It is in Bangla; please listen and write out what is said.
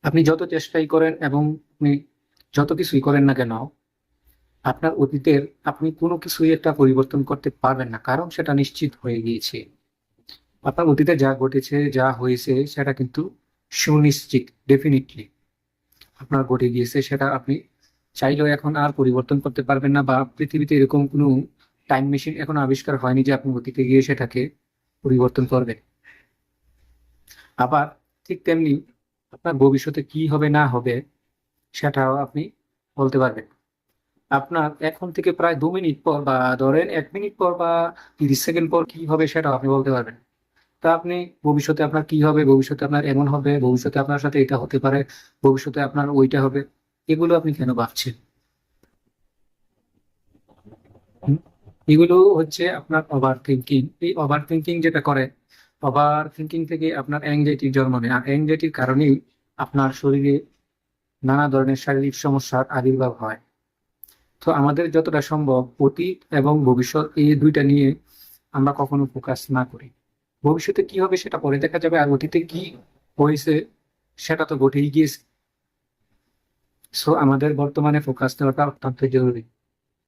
আপনি যত চেষ্টাই করেন এবং আপনি যত কিছুই করেন না কেন, আপনার অতীতের আপনি কোনো কিছুই একটা পরিবর্তন করতে পারবেন না, কারণ সেটা নিশ্চিত হয়ে গিয়েছে। আপনার অতীতে যা ঘটেছে যা হয়েছে সেটা কিন্তু সুনিশ্চিত, ডেফিনিটলি আপনার ঘটে গিয়েছে। সেটা আপনি চাইলেও এখন আর পরিবর্তন করতে পারবেন না, বা পৃথিবীতে এরকম কোনো টাইম মেশিন এখন আবিষ্কার হয়নি যে আপনি অতীতে গিয়ে সেটাকে পরিবর্তন করবেন। আবার ঠিক তেমনি আপনার ভবিষ্যতে কি হবে না হবে সেটাও আপনি বলতে পারবেন। আপনার এখন থেকে প্রায় 2 মিনিট পর, বা ধরেন 1 মিনিট পর, বা 30 সেকেন্ড পর কি হবে সেটাও আপনি বলতে পারবেন। তা আপনি ভবিষ্যতে আপনার কি হবে, ভবিষ্যতে আপনার এমন হবে, ভবিষ্যতে আপনার সাথে এটা হতে পারে, ভবিষ্যতে আপনার ওইটা হবে, এগুলো আপনি কেন ভাবছেন? হুম? এগুলো হচ্ছে আপনার ওভার থিঙ্কিং। এই ওভার থিঙ্কিং যেটা করে, ওভার থিঙ্কিং থেকে আপনার অ্যাংজাইটির জন্ম নেয়, আর অ্যাংজাইটির কারণেই আপনার শরীরে নানা ধরনের শারীরিক সমস্যার আবির্ভাব হয়। তো আমাদের যতটা সম্ভব অতীত এবং ভবিষ্যৎ এই দুইটা নিয়ে আমরা কখনো ফোকাস না করি। ভবিষ্যতে কি হবে সেটা পরে দেখা যাবে, আর অতীতে কি হয়েছে সেটা তো ঘটেই গিয়েছে। সো আমাদের বর্তমানে ফোকাস দেওয়াটা অত্যন্ত জরুরি।